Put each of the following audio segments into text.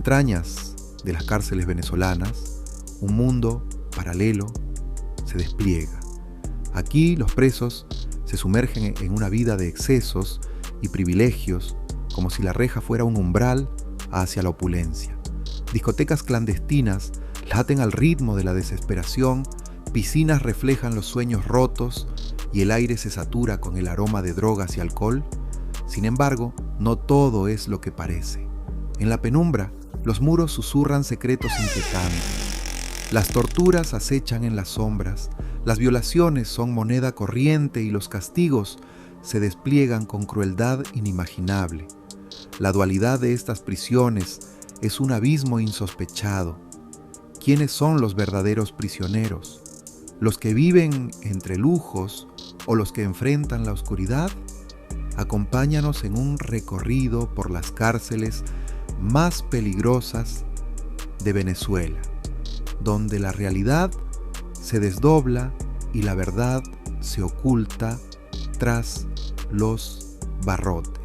entrañas de las cárceles venezolanas, un mundo paralelo se despliega. Aquí los presos se sumergen en una vida de excesos y privilegios, como si la reja fuera un umbral hacia la opulencia. Discotecas clandestinas laten al ritmo de la desesperación, piscinas reflejan los sueños rotos y el aire se satura con el aroma de drogas y alcohol. Sin embargo, no todo es lo que parece. En la penumbra, los muros susurran secretos inquietantes. Las torturas acechan en las sombras, las violaciones son moneda corriente y los castigos se despliegan con crueldad inimaginable. La dualidad de estas prisiones es un abismo insospechado. ¿Quiénes son los verdaderos prisioneros? ¿Los que viven entre lujos o los que enfrentan la oscuridad? Acompáñanos en un recorrido por las cárceles más peligrosas de Venezuela, donde la realidad se desdobla y la verdad se oculta tras los barrotes.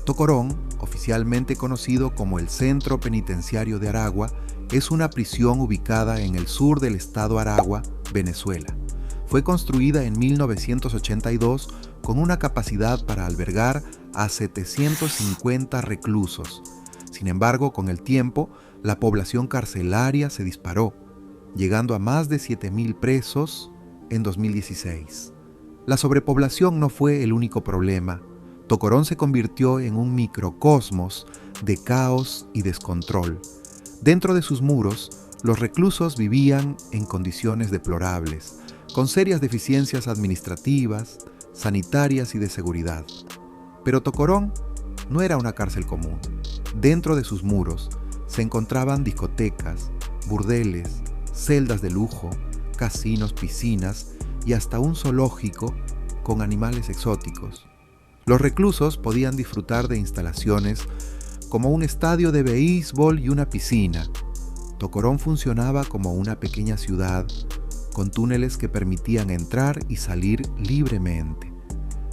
Tocorón, oficialmente conocido como el Centro Penitenciario de Aragua, es una prisión ubicada en el sur del estado Aragua, Venezuela. Fue construida en 1982 con una capacidad para albergar a 750 reclusos. Sin embargo, con el tiempo, la población carcelaria se disparó, llegando a más de 7.000 presos en 2016. La sobrepoblación no fue el único problema. Tocorón se convirtió en un microcosmos de caos y descontrol. Dentro de sus muros, los reclusos vivían en condiciones deplorables, con serias deficiencias administrativas, sanitarias y de seguridad. Pero Tocorón no era una cárcel común. Dentro de sus muros se encontraban discotecas, burdeles, celdas de lujo, casinos, piscinas y hasta un zoológico con animales exóticos. Los reclusos podían disfrutar de instalaciones como un estadio de béisbol y una piscina. Tocorón funcionaba como una pequeña ciudad, con túneles que permitían entrar y salir libremente.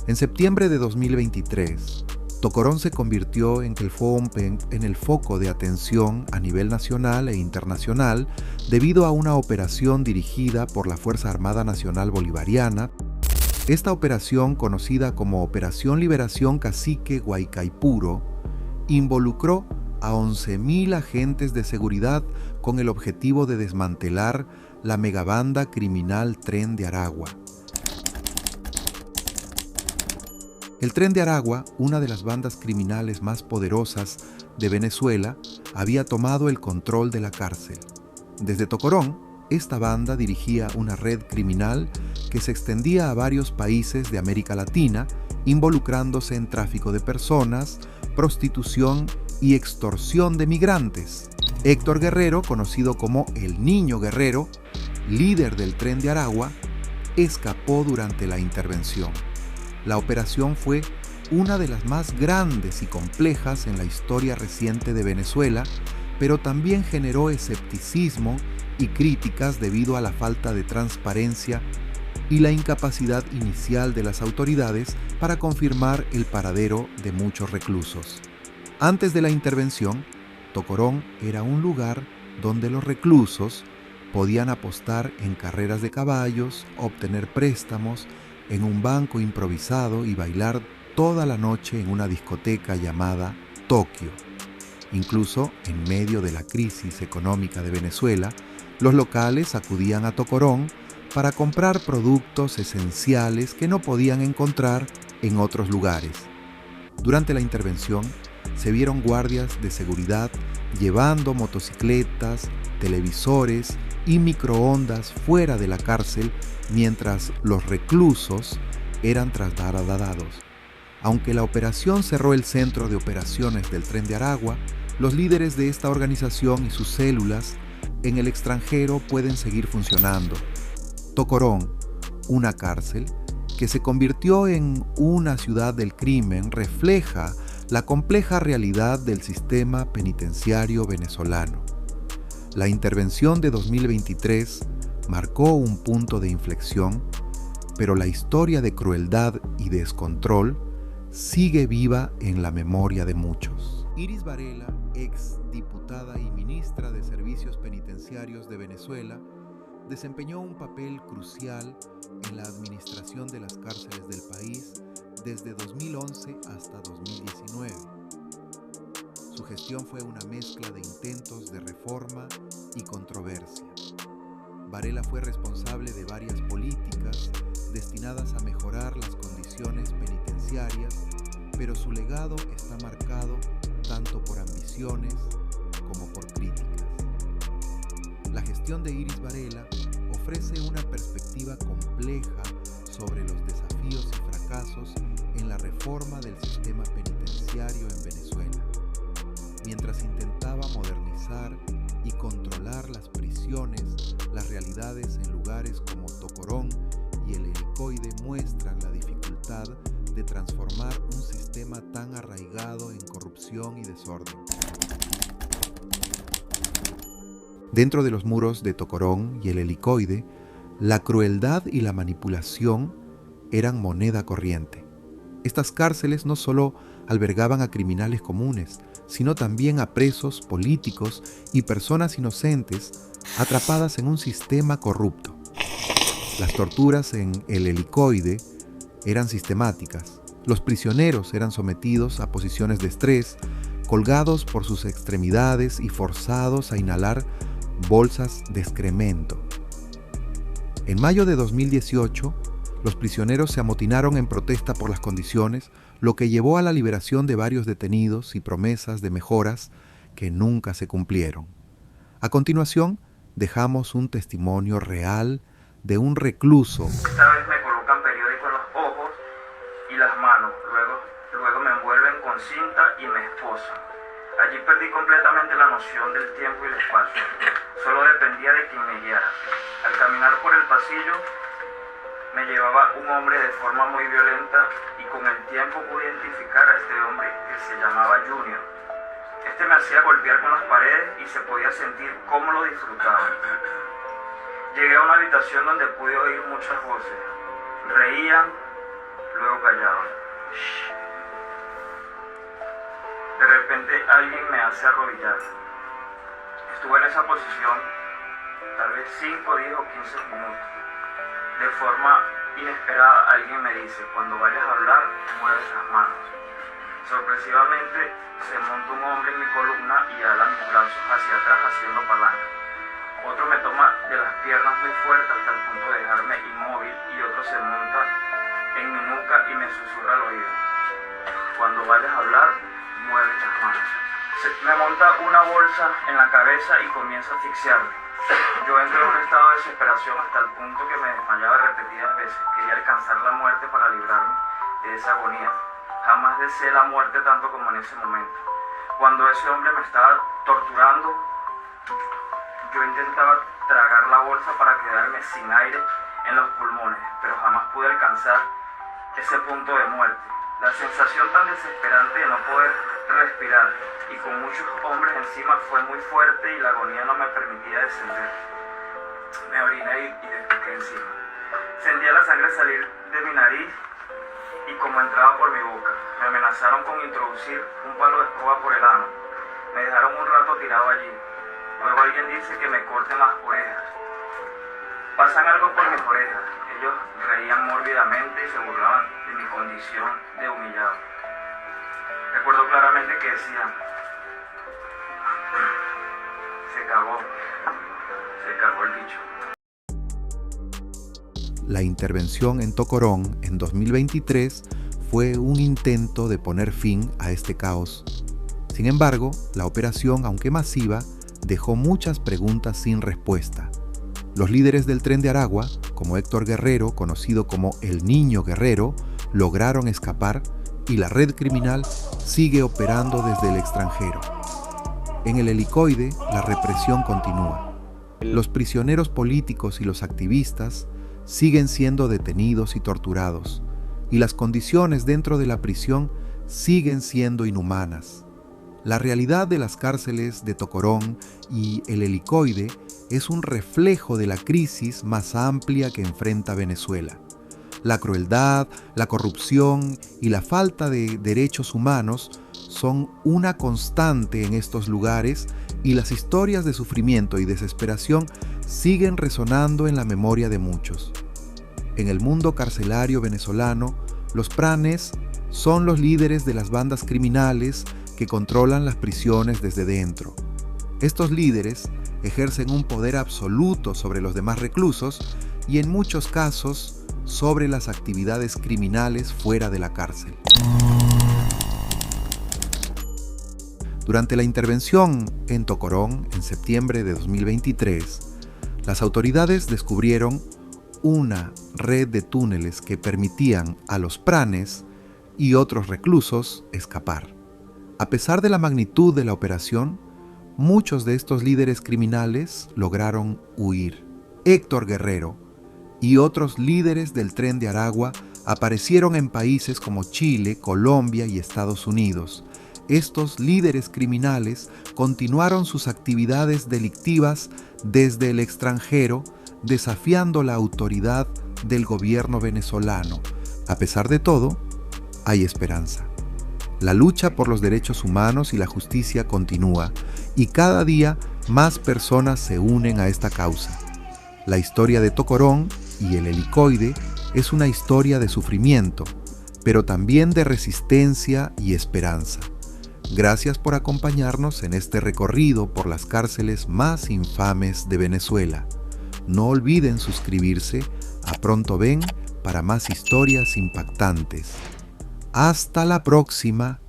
En septiembre de 2023, Tocorón se convirtió en el foco de atención a nivel nacional e internacional debido a una operación dirigida por la Fuerza Armada Nacional Bolivariana. Esta operación, conocida como Operación Liberación Cacique Guaycaipuro, involucró a 11.000 agentes de seguridad con el objetivo de desmantelar la megabanda criminal Tren de Aragua. El Tren de Aragua, una de las bandas criminales más poderosas de Venezuela, había tomado el control de la cárcel. Desde Tocorón, esta banda dirigía una red criminal que se extendía a varios países de América Latina, involucrándose en tráfico de personas, prostitución y extorsión de migrantes. Héctor Guerrero, conocido como el Niño Guerrero, líder del Tren de Aragua, escapó durante la intervención. La operación fue una de las más grandes y complejas en la historia reciente de Venezuela, pero también generó escepticismo y críticas debido a la falta de transparencia y la incapacidad inicial de las autoridades para confirmar el paradero de muchos reclusos. Antes de la intervención, Tocorón era un lugar donde los reclusos podían apostar en carreras de caballos, obtener préstamos en un banco improvisado y bailar toda la noche en una discoteca llamada Tokio. Incluso en medio de la crisis económica de Venezuela, los locales acudían a Tocorón para comprar productos esenciales que no podían encontrar en otros lugares. Durante la intervención, se vieron guardias de seguridad llevando motocicletas, televisores y microondas fuera de la cárcel mientras los reclusos eran trasladados. Aunque la operación cerró el centro de operaciones del Tren de Aragua, los líderes de esta organización y sus células en el extranjero pueden seguir funcionando. Tocorón, una cárcel que se convirtió en una ciudad del crimen, refleja la compleja realidad del sistema penitenciario venezolano. La intervención de 2023 marcó un punto de inflexión, pero la historia de crueldad y descontrol sigue viva en la memoria de muchos. Iris Varela, ex diputada y ministra de Servicios Penitenciarios de Venezuela, desempeñó un papel crucial en la administración de las cárceles del país desde 2011 hasta 2019. Su gestión fue una mezcla de intentos de reforma y controversia. Varela fue responsable de varias políticas destinadas a mejorar las condiciones penitenciarias, pero su legado está marcado tanto por ambiciones como por críticas. La gestión de Iris Varela ofrece una perspectiva compleja sobre los desafíos y fracasos en la reforma del sistema penitenciario en Venezuela. Mientras intentaba modernizar y controlar las prisiones, las realidades en lugares como Tocorón y el Helicoide muestran la dificultad de transformar un sistema tan arraigado en corrupción y desorden. Dentro de los muros de Tocorón y el Helicoide, la crueldad y la manipulación eran moneda corriente. Estas cárceles no solo albergaban a criminales comunes, sino también a presos políticos y personas inocentes atrapadas en un sistema corrupto. Las torturas en el Helicoide eran sistemáticas. Los prisioneros eran sometidos a posiciones de estrés, colgados por sus extremidades y forzados a inhalar bolsas de excremento. En mayo de 2018, los prisioneros se amotinaron en protesta por las condiciones, lo que llevó a la liberación de varios detenidos y promesas de mejoras que nunca se cumplieron. A continuación, dejamos un testimonio real de un recluso. Esta vez me colocan periódico en los ojos y las manos, luego me envuelven con cinta y me esposan. Allí perdí completamente la noción del tiempo y el espacio. Solo dependía de quien me guiara. Al caminar por el pasillo, me llevaba un hombre de forma muy violenta y con el tiempo pude identificar a este hombre que se llamaba Junior. Este me hacía golpear con las paredes y se podía sentir cómo lo disfrutaba. Llegué a una habitación donde pude oír muchas voces. Reían, luego callaban. De repente alguien me hace arrodillar. Estuve en esa posición tal vez 5, 10 o 15 minutos. De forma inesperada alguien me dice: cuando vayas a hablar, mueve las manos. Sorpresivamente se monta un hombre en mi columna y ala mis brazos hacia atrás haciendo palanca. Otro me toma de las piernas muy fuerte hasta el punto de dejarme inmóvil y otro se monta en mi nuca y me susurra al oído: cuando vayas a hablar, mueve las manos. Me monta una bolsa en la cabeza y comienza a asfixiarme. Yo entro en un estado de desesperación hasta el punto que me desmayaba repetidas veces. Quería alcanzar la muerte para librarme de esa agonía. Jamás deseé la muerte tanto como en ese momento. Cuando ese hombre me estaba torturando, yo intentaba tragar la bolsa para quedarme sin aire en los pulmones, pero jamás pude alcanzar ese punto de muerte. La sensación tan desesperante de no poder respirar y con muchos hombres encima fue muy fuerte y la agonía no me permitía descender. Me oriné y defequé encima. Sentía la sangre salir de mi nariz y como entraba por mi boca. Me amenazaron con introducir un palo de escoba por el ano. Me dejaron un rato tirado allí. Luego alguien dice que me corten las orejas. Pasan algo por mis orejas. Ellos reían mórbidamente y se burlaban de mi condición de humillado. Recuerdo claramente que decían: se cagó el bicho. La intervención en Tocorón en 2023 fue un intento de poner fin a este caos. Sin embargo, la operación, aunque masiva, dejó muchas preguntas sin respuesta. Los líderes del Tren de Aragua, como Héctor Guerrero, conocido como el Niño Guerrero, lograron escapar y la red criminal sigue operando desde el extranjero. En el Helicoide, la represión continúa. Los prisioneros políticos y los activistas siguen siendo detenidos y torturados, y las condiciones dentro de la prisión siguen siendo inhumanas. La realidad de las cárceles de Tocorón y el Helicoide es un reflejo de la crisis más amplia que enfrenta Venezuela. La crueldad, la corrupción y la falta de derechos humanos son una constante en estos lugares y las historias de sufrimiento y desesperación siguen resonando en la memoria de muchos. En el mundo carcelario venezolano, los pranes son los líderes de las bandas criminales que controlan las prisiones desde dentro. Estos líderes ejercen un poder absoluto sobre los demás reclusos y en muchos casos sobre las actividades criminales fuera de la cárcel. Durante la intervención en Tocorón en septiembre de 2023, las autoridades descubrieron una red de túneles que permitían a los pranes y otros reclusos escapar. A pesar de la magnitud de la operación, muchos de estos líderes criminales lograron huir. Héctor Guerrero y otros líderes del Tren de Aragua aparecieron en países como Chile, Colombia y Estados Unidos. Estos líderes criminales continuaron sus actividades delictivas desde el extranjero, desafiando la autoridad del gobierno venezolano. A pesar de todo, hay esperanza. La lucha por los derechos humanos y la justicia continúa, y cada día más personas se unen a esta causa. La historia de Tocorón y el helicoide es una historia de sufrimiento, pero también de resistencia y esperanza. Gracias por acompañarnos en este recorrido por las cárceles más infames de Venezuela. No olviden suscribirse a Pronto Ven para más historias impactantes. Hasta la próxima.